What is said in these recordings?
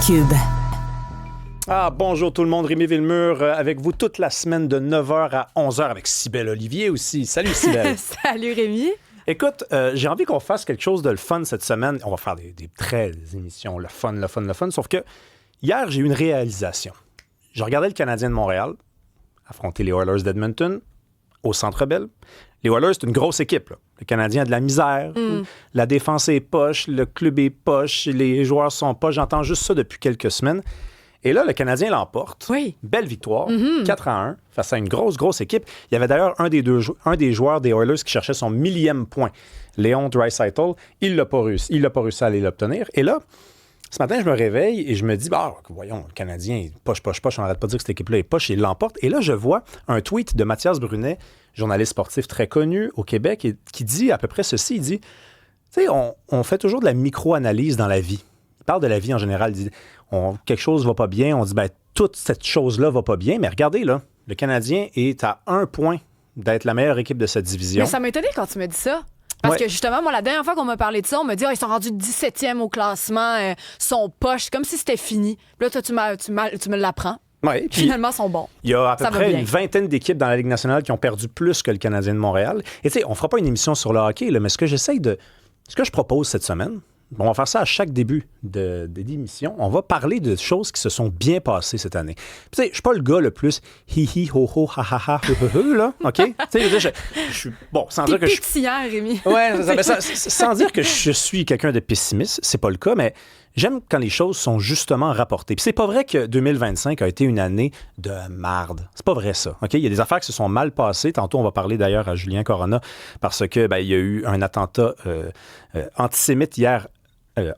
Cube. Ah, bonjour tout le monde, Rémi Villemur avec vous toute la semaine de 9h à 11h avec Cybèle Olivier aussi. Salut Cybèle. Salut Rémi. Écoute, j'ai envie qu'on fasse quelque chose de le fun cette semaine. On va faire des très émissions, le fun. Sauf que hier, j'ai eu une réalisation. Je regardais le Canadien de Montréal affronter les Oilers d'Edmonton au Centre Bell. Les Oilers, c'est une grosse équipe, là. Le Canadien a de la misère. La défense est poche, le club est poche, les joueurs sont poches. J'entends juste ça depuis quelques semaines. Et là, le Canadien l'emporte. Oui. Belle victoire, 4-1 face à une grosse équipe. Il y avait d'ailleurs un des joueurs des Oilers qui cherchait son 1000e point, Léon Draisaitl. Il n'a pas réussi à aller l'obtenir. Et là, ce matin, je me réveille et je me dis, voyons, le Canadien, poche, on n'arrête pas de dire que cette équipe-là est poche, il l'emporte. Et là, je vois un tweet de Mathias Brunet, journaliste sportif très connu au Québec, qui dit à peu près ceci, il dit, tu sais, on fait toujours de la micro-analyse dans la vie. Il parle de la vie en général, il dit, quelque chose va pas bien, on dit, toute cette chose-là va pas bien, mais regardez, là, le Canadien est à 1 point d'être la meilleure équipe de cette division. Mais ça m'étonnait quand tu me dis ça. Parce que justement, moi, la dernière fois qu'on m'a parlé de ça, on m'a dit ils sont rendus 17e au classement, sont poches, comme si c'était fini. Puis là, toi, tu me l'apprends. Ouais, finalement, ils sont bons. Il y a à peu près une vingtaine d'équipes dans la Ligue nationale qui ont perdu plus que le Canadien de Montréal. Et tu sais, on fera pas une émission sur le hockey, là, mais ce que je propose cette semaine, on va faire ça à chaque début d'émission. On va parler de choses qui se sont bien passées cette année. Tu sais, je suis pas le gars le plus hi-hi, ho-ho, ha-ha-ha, là, OK? Tu sais, je suis... Bon, sans dire que je... pétillant, Rémi. Ouais, sans dire que je suis quelqu'un de pessimiste, c'est pas le cas, mais j'aime quand les choses sont justement rapportées. Puis c'est pas vrai que 2025 a été une année de marde. C'est pas vrai, ça, OK? Il y a des affaires qui se sont mal passées. Tantôt, on va parler d'ailleurs à Julien Corona parce que il y a eu un attentat antisémite hier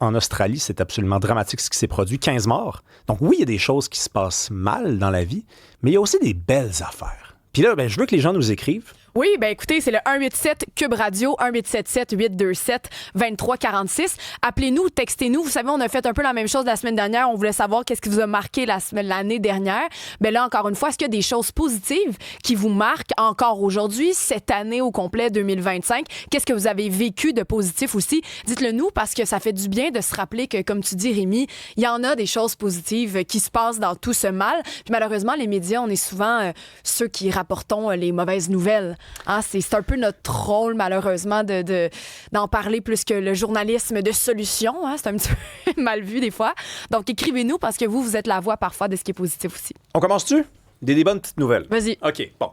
en Australie. C'est absolument dramatique ce qui s'est produit. 15 morts. Donc oui, il y a des choses qui se passent mal dans la vie, mais il y a aussi des belles affaires. Puis là, je veux que les gens nous écrivent. Oui, écoutez, c'est le 187 Cube Radio, 1877-827-2346. Appelez-nous, textez-nous. Vous savez, on a fait un peu la même chose la semaine dernière. On voulait savoir qu'est-ce qui vous a marqué l'année dernière. Là, encore une fois, est-ce qu'il y a des choses positives qui vous marquent encore aujourd'hui, cette année au complet 2025? Qu'est-ce que vous avez vécu de positif aussi? Dites-le nous parce que ça fait du bien de se rappeler que, comme tu dis, Rémi, il y en a des choses positives qui se passent dans tout ce mal. Puis malheureusement, les médias, on est souvent ceux qui rapportons les mauvaises nouvelles. C'est un peu notre rôle, malheureusement, d'en parler plus que le journalisme de solution. C'est un petit peu mal vu des fois. Donc, écrivez-nous parce que vous êtes la voix parfois de ce qui est positif aussi. On commence-tu? Des bonnes petites nouvelles. Vas-y. OK, bon.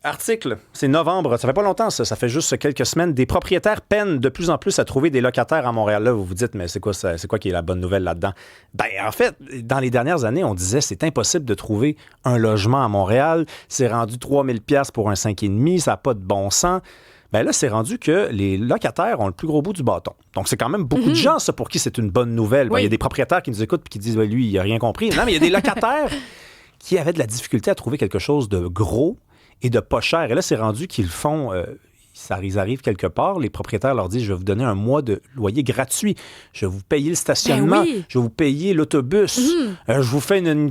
Article, c'est novembre, ça fait pas longtemps ça fait juste quelques semaines. Des propriétaires peinent de plus en plus à trouver des locataires à Montréal. Là, vous vous dites, mais c'est quoi qui est la bonne nouvelle là-dedans? En fait, dans les dernières années, on disait c'est impossible de trouver un logement à Montréal. C'est rendu 3000 $ pour un 5,5, ça n'a pas de bon sens. Là, c'est rendu que les locataires ont le plus gros bout du bâton. Donc, c'est quand même beaucoup de gens, ça, pour qui c'est une bonne nouvelle. Oui. Il y a des propriétaires qui nous écoutent et qui disent, lui, il n'a rien compris. Non, mais il y a des locataires qui avaient de la difficulté à trouver quelque chose de gros et de pas cher. Et là, c'est rendu qu'ils font... ils arrivent quelque part, les propriétaires leur disent, je vais vous donner un mois de loyer gratuit. Je vais vous payer le stationnement. Oui. Je vais vous payer l'autobus. Je vous fais une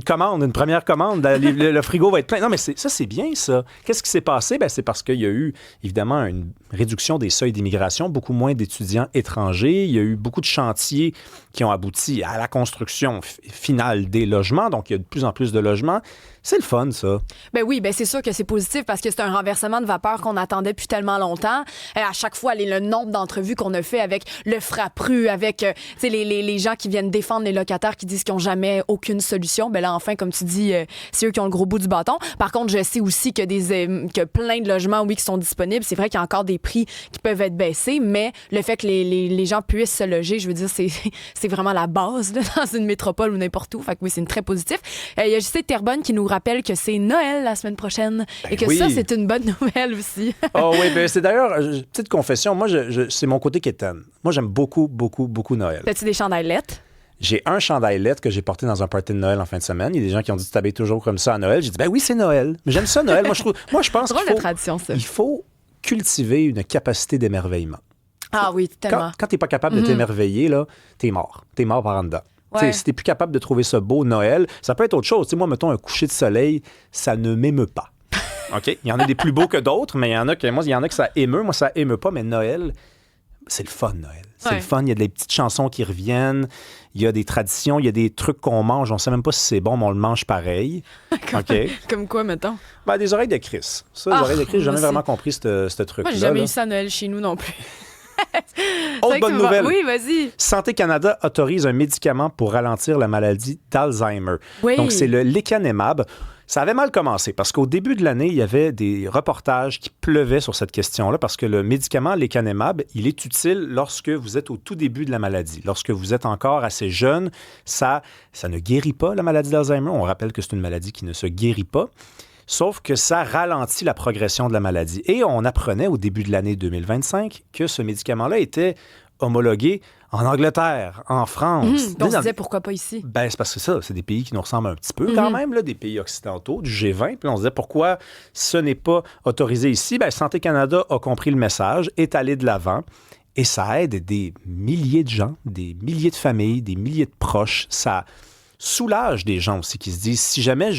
première commande. Le frigo va être plein. Non, mais ça, c'est bien, ça. Qu'est-ce qui s'est passé? C'est parce qu'il y a eu, évidemment, une réduction des seuils d'immigration, beaucoup moins d'étudiants étrangers. Il y a eu beaucoup de chantiers qui ont abouti à la construction finale des logements. Donc, il y a de plus en plus de logements. C'est le fun, ça. Oui, c'est sûr que c'est positif parce que c'est un renversement de vapeur qu'on attendait depuis tellement longtemps. À chaque fois, le nombre d'entrevues qu'on a fait avec le Frappru, avec les gens qui viennent défendre les locataires qui disent qu'ils n'ont jamais aucune solution. Là, enfin, comme tu dis, c'est eux qui ont le gros bout du bâton. Par contre, je sais aussi que que plein de logements, oui, qui sont disponibles. C'est vrai qu'il y a encore des prix qui peuvent être baissés, mais le fait que les gens puissent se loger, je veux dire, c'est vraiment la base là, dans une métropole ou n'importe où. Fait que oui, c'est très positif. Il y a Justine Terrebonne qui nous rappelle que c'est Noël la semaine prochaine et que ça, c'est une bonne nouvelle aussi. Oui, c'est d'ailleurs, petite confession, moi, c'est mon côté quétaine. Moi, j'aime beaucoup, beaucoup, beaucoup Noël. As-tu des chandails lettres? J'ai un chandail lettre que j'ai porté dans un party de Noël en fin de semaine. Il y a des gens qui ont dit, tu t'habilles toujours comme ça à Noël. J'ai dit, oui, c'est Noël. Mais j'aime ça, Noël. Moi, je pense qu'il faut cultiver une capacité d'émerveillement. Ah oui, tellement. Quand t'es pas capable de t'émerveiller, là, t'es mort. T'es mort par en dedans. Ouais. Si t'es plus capable de trouver ça beau, Noël, ça peut être autre chose. Moi, mettons un coucher de soleil, ça ne m'émeut pas. OK? Il y en a des plus beaux que d'autres, mais il y en a que ça émeut. Moi, ça émeut pas, mais Noël, c'est le fun, Noël. C'est le fun. Il y a des petites chansons qui reviennent. Il y a des traditions. Il y a des trucs qu'on mange. On ne sait même pas si c'est bon, mais on le mange pareil. Comme quoi, mettons? Ben, des oreilles de Chris. Ça, des oreilles de Chris, j'ai jamais vraiment compris ce truc-là. Moi, j'ai jamais eu ça à Noël chez nous non plus. Autre bonne nouvelle. Oui, vas-y. Santé Canada autorise un médicament pour ralentir la maladie d'Alzheimer. Oui. Donc, c'est le lecanemab. Ça avait mal commencé parce qu'au début de l'année, il y avait des reportages qui pleuvaient sur cette question-là parce que le médicament lecanemab, il est utile lorsque vous êtes au tout début de la maladie. Lorsque vous êtes encore assez jeune, ça ne guérit pas la maladie d'Alzheimer. On rappelle que c'est une maladie qui ne se guérit pas. Sauf que ça ralentit la progression de la maladie. Et on apprenait au début de l'année 2025 que ce médicament-là était homologué en Angleterre, en France. On se disait pourquoi pas ici? Ben, c'est parce que ça, c'est des pays qui nous ressemblent un petit peu quand même, là, des pays occidentaux, du G20. Puis on se disait pourquoi ce n'est pas autorisé ici? Ben, Santé Canada a compris le message, est allé de l'avant. Et ça aide des milliers de gens, des milliers de familles, des milliers de proches. Ça soulage des gens aussi qui se disent, si jamais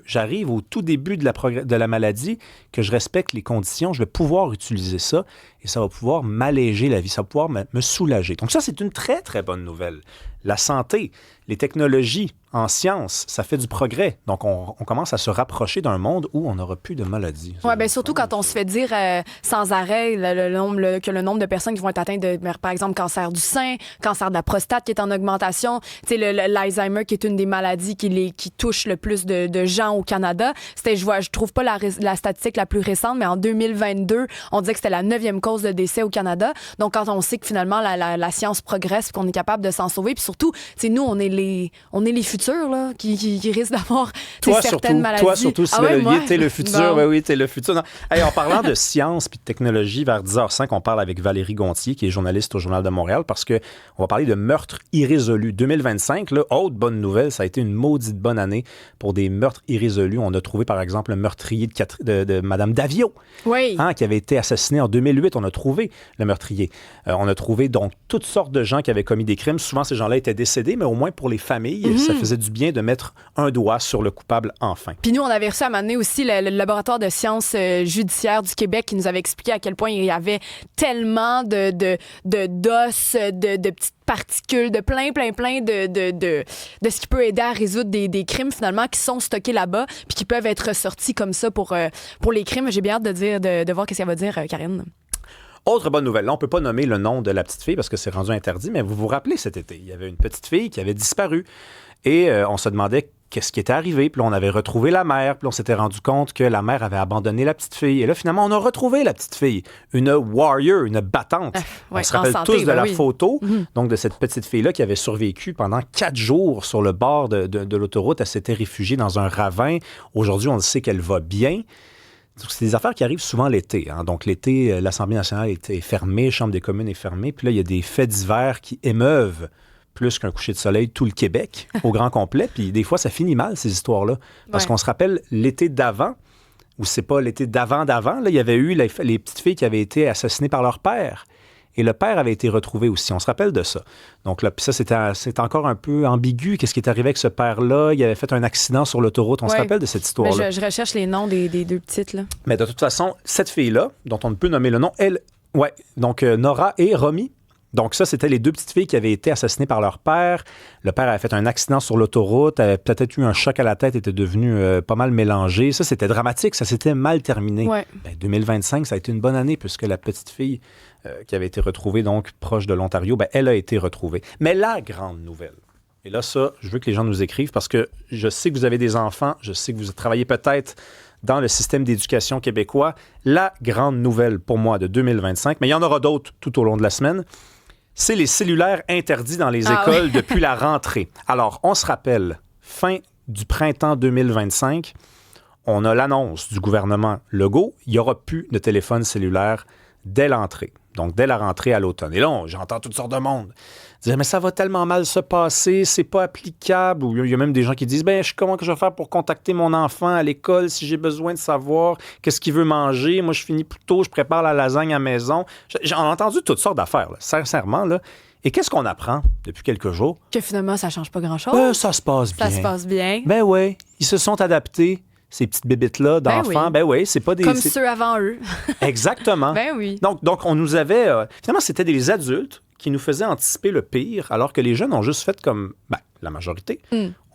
j'arrive au tout début de la maladie, que je respecte les conditions, je vais pouvoir utiliser ça et ça va pouvoir m'alléger la vie, ça va pouvoir me soulager. Donc ça, c'est une très, très bonne nouvelle. La santé, les technologies en sciences, ça fait du progrès. Donc, on commence à se rapprocher d'un monde où on n'aura plus de maladies. Oui, bien surtout quand on se fait dire sans arrêt que le nombre de personnes qui vont être atteintes de, par exemple, cancer du sein, cancer de la prostate qui est en augmentation, tu sais, l'Alzheimer qui est une des maladies qui touche le plus de gens au Canada. Je trouve pas la statistique la plus récente, mais en 2022, on disait que c'était la 9e cause de décès au Canada. Donc, quand on sait que finalement, la science progresse et qu'on est capable de s'en sauver, puis surtout, nous, on est les futurs là, qui risquent d'avoir certaines maladies. Toi, surtout, t'es le futur. Bon. Oui, t'es le futur. Non. Hey, en parlant de science et de technologie, vers 10h05, on parle avec Valérie Gontier, qui est journaliste au Journal de Montréal, parce qu'on va parler de meurtres irrésolus. 2025, là, autre bonne nouvelle, ça a été une maudite bonne année pour des meurtres irrésolus. On a trouvé, par exemple, le meurtrier de Mme Davio, qui avait été assassiné en 2008. On a trouvé le meurtrier. On a trouvé donc toutes sortes de gens qui avaient commis des crimes. Souvent, ces gens-là étaient décédés, mais au moins pour les familles, ça faisait du bien de mettre un doigt sur le coupable enfin. Puis nous, on avait reçu à un moment donné aussi le laboratoire de sciences judiciaires du Québec qui nous avait expliqué à quel point il y avait tellement d'os, de petites particules, de plein de ce qui peut aider à résoudre des crimes finalement qui sont stockés là-bas puis qui peuvent être ressortis comme ça pour les crimes. J'ai bien hâte de voir qu'est-ce qu'elle va dire, Karine. Autre bonne nouvelle, là, on ne peut pas nommer le nom de la petite fille parce que c'est rendu interdit, mais vous vous rappelez cet été, il y avait une petite fille qui avait disparu et on se demandait qu'est-ce qui était arrivé. Puis là, on avait retrouvé la mère, puis on s'était rendu compte que la mère avait abandonné la petite fille. Et là, finalement, on a retrouvé la petite fille, une warrior, une battante. On se rappelle tous de la photo, donc de cette petite fille-là qui avait survécu pendant 4 jours sur le bord de l'autoroute. Elle s'était réfugiée dans un ravin. Aujourd'hui, on le sait qu'elle va bien. C'est des affaires qui arrivent souvent l'été. Hein. Donc, l'été, l'Assemblée nationale est fermée, la Chambre des communes est fermée. Puis là, il y a des faits divers qui émeuvent plus qu'un coucher de soleil tout le Québec au grand complet. Puis des fois, ça finit mal, ces histoires-là. Parce qu'on se rappelle l'été d'avant, ou c'est pas l'été d'avant, là, il y avait eu les petites filles qui avaient été assassinées par leur père. Et le père avait été retrouvé aussi. On se rappelle de ça. Donc là, puis ça, c'est encore un peu ambigu. Qu'est-ce qui est arrivé avec ce père-là? Il avait fait un accident sur l'autoroute. On se rappelle de cette histoire-là. Mais je recherche les noms des 2 petites, là. Mais de toute façon, cette fille-là, dont on ne peut nommer le nom, donc Nora et Romy. Donc ça, c'était les 2 petites filles qui avaient été assassinées par leur père. Le père avait fait un accident sur l'autoroute, avait peut-être eu un choc à la tête, était devenu pas mal mélangé. Ça, c'était dramatique, ça s'était mal terminé. 2025, ça a été une bonne année puisque la petite fille qui avait été retrouvée donc proche de l'Ontario, elle a été retrouvée. Mais la grande nouvelle, et là, ça, je veux que les gens nous écrivent parce que je sais que vous avez des enfants, je sais que vous travaillez peut-être dans le système d'éducation québécois. La grande nouvelle pour moi de 2025, mais il y en aura d'autres tout au long de la semaine, c'est les cellulaires interdits dans les écoles depuis la rentrée. Alors, on se rappelle, fin du printemps 2025, on a l'annonce du gouvernement Legault, il n'y aura plus de téléphone cellulaire dès l'entrée. Donc, dès la rentrée à l'automne. Et là, j'entends toutes sortes de monde dire, mais ça va tellement mal se passer, c'est pas applicable. Ou il y a même des gens qui disent, comment que je vais faire pour contacter mon enfant à l'école si j'ai besoin de savoir qu'est-ce qu'il veut manger? Moi, je finis plus tôt, je prépare la lasagne à la maison. J'ai entendu toutes sortes d'affaires, là, sincèrement, là. Et qu'est-ce qu'on apprend depuis quelques jours? Que finalement, ça change pas grand-chose. Ça se passe bien. Ça se passe bien. Ben oui, ils se sont adaptés. ces petites bébites-là d'enfants. Ben oui, c'est pas des... Comme ceux avant eux. Exactement. Ben oui. Donc, on nous avait... finalement, c'était des adultes qui nous faisaient anticiper le pire, alors que les jeunes ont juste fait comme... la majorité.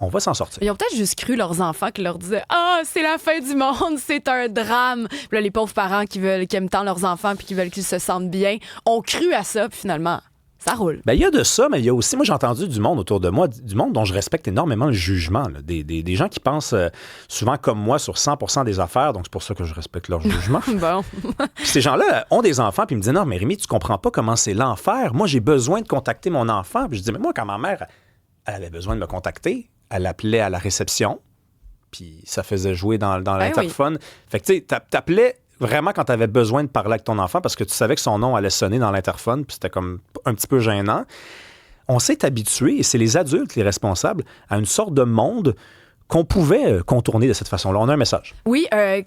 On va s'en sortir. Ils ont peut-être juste cru leurs enfants qui leur disaient « Ah, c'est la fin du monde, c'est un drame. » Puis là, les pauvres parents qui aiment tant leurs enfants puis qui veulent qu'ils se sentent bien ont cru à ça, puis finalement... Ça roule. Il y a de ça, mais il y a aussi, moi j'ai entendu du monde autour de moi, du monde dont je respecte énormément le jugement, là. Des gens qui pensent souvent comme moi sur 100% des affaires, donc c'est pour ça que je respecte leur jugement. Bon. Puis ces gens-là ont des enfants, puis ils me disent « Non, mais Rémi, tu comprends pas comment c'est l'enfer. Moi, j'ai besoin de contacter mon enfant. » Puis je dis « Mais moi, quand ma mère, elle avait besoin de me contacter, elle appelait à la réception, puis ça faisait jouer dans l'interphone. Oui. Fait que tu sais, t'appelais vraiment quand tu avais besoin de parler avec ton enfant parce que tu savais que son nom allait sonner dans l'interphone, puis c'était comme un petit peu gênant. On s'est habitué, et c'est les adultes les responsables, à une sorte de monde qu'on pouvait contourner de cette façon-là. On a un message. Oui,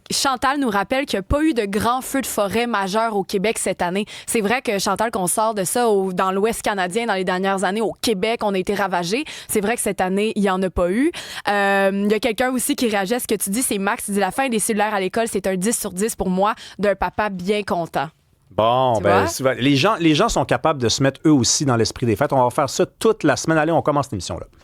Chantal nous rappelle qu'il n'y a pas eu de grands feux de forêt majeurs au Québec cette année. C'est vrai que, Chantal, qu'on sort de ça dans l'Ouest canadien dans les dernières années. Au Québec, on a été ravagés. C'est vrai que cette année, il n'y en a pas eu. Il y a quelqu'un aussi qui réagit à ce que tu dis. C'est Max. Il dit « La fin des cellulaires à l'école, c'est un 10 sur 10 pour moi d'un papa bien content. » Bon, les gens sont capables de se mettre eux aussi dans l'esprit des fêtes. On va faire ça toute la semaine. Allez, on commence l'émission là.